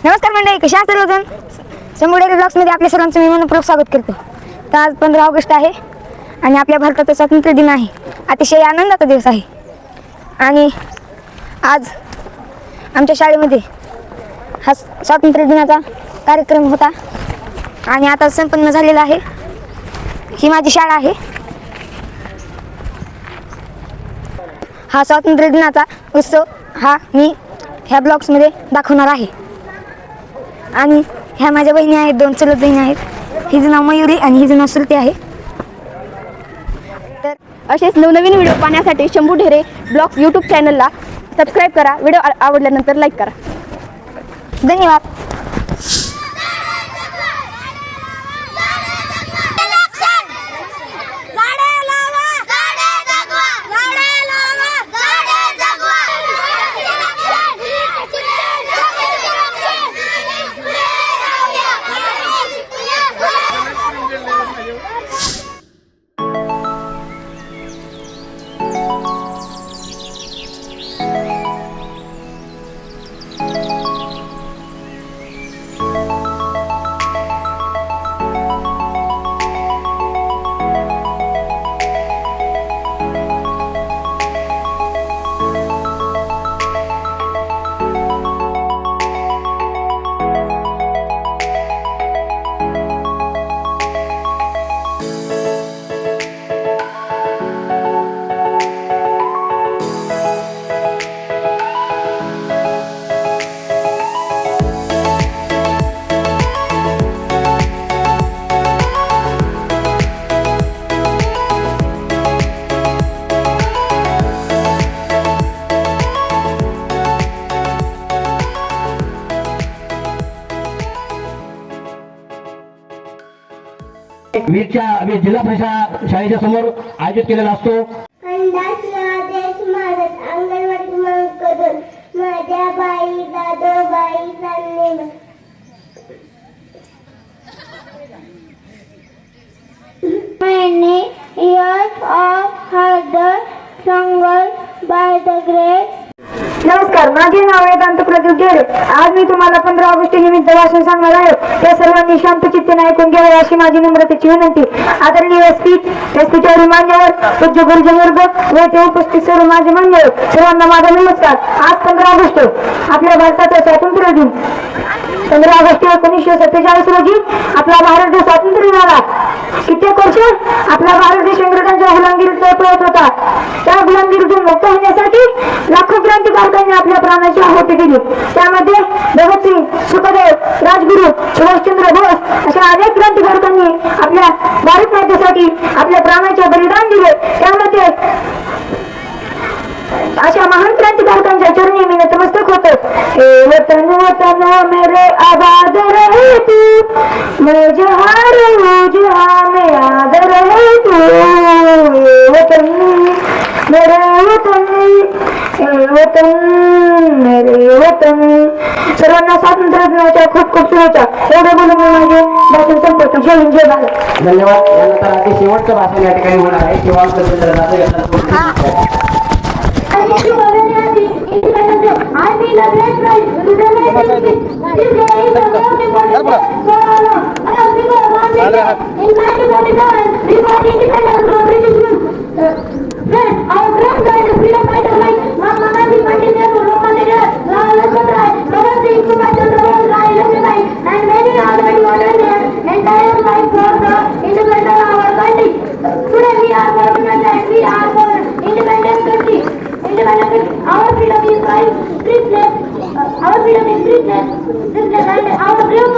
नमस्कार मंडळी, कशा आहात सर्वजण? शंभू डेअरी ब्लॉग्समध्ये आपल्या सर्वांचं मी मनपूर्वक स्वागत करते. तर आज 15 ऑगस्ट आहे आणि आपल्या भारताचा स्वातंत्र्य दिन आहे. अतिशय आनंदाचा दिवस आहे आणि आज आमच्या शाळेमध्ये हा स्वातंत्र्य दिनाचा कार्यक्रम होता आणि आता संपन्न झालेला आहे. ही माझी शाळा आहे. हा स्वातंत्र्य दिनाचा उत्सव हा मी ह्या ब्लॉग्समध्ये दाखवणार आहे. आणि ह्या माझ्या बहिणी आहेत, 2 चुलत बहिणी आहेत. हिचं नाव मयुरी आणि हिचं नाव श्रुती आहे. तर असेच नवनवीन व्हिडिओ पाहण्यासाठी शंभू ढेरे ब्लॉग्स यूट्यूब चॅनलला सबस्क्राईब करा. व्हिडिओ आवडल्यानंतर लाईक करा. धन्यवाद. वीर जिल्हा परिषद शाळेच्या समोर आयोजित केलेला असतो. अंगणवाडी माझ्या बाई दादोबाई सांगणे many years of hard struggle by the great. नमस्कार, माझे नाव वेदांत प्रदीप ढेरे. आज मी तुम्हाला 15 ऑगस्ट निमित्त भाषण सांगणार आहे. त्या सर्वांनी शांत चित्तेने ऐकून घ्यावे अशी माझी नम्रतेची विनंती. आदरणीय व्यासपीठावरील मान्यवर, पूज्य गुरुजनवर्ग व ते उपस्थित सर्व माझे मान्यवर, सर्वांना माझा नमस्कार. आज 15 ऑगस्ट आपल्या भारताचा स्वातंत्र्य दिन. 15 ऑगस्ट 1947 रोजी आपला भारत देश स्वातंत्र्य झाला. कित्येक वर्ष आपला भारत देश इंग्रजांच्या गुलामगिरीत पळत होता. त्या गुलामगिरीतून मुक्त होण्यासाठी लाखो क्रांतिकारकांनी आपल्या प्राणाची आहुती दिली. त्यामध्ये भगतसिंग, सुखदेव, राजगुरू, सुभाषचंद्र बोस अशा अनेक क्रांतिकारकांनी आपल्या भारत मातेसाठी आपल्या प्राणाचे बलिदान दिले. त्यामध्ये अशा महान क्रांतिकारकांच्या चरणी मी नतमस्तक होतो. हे वतन वतन मेरे आबाद रहे तू, मैं जहाँ रहूं जहाँ में याद रहे तू. वतन मेरे वतन, वतन मेरे वतन. सर्वांना स्वातंत्र्य दिनाच्या खूप खूप शुभेच्छा. एवढं बोलून माझे भाषण संपवतो. जय हिंद, जय भारत. धन्यवाद. यानंतर अगदी शेवटचं भाषण या ठिकाणी होणार आहे. Our freedom is right, our freedom is free, our freedom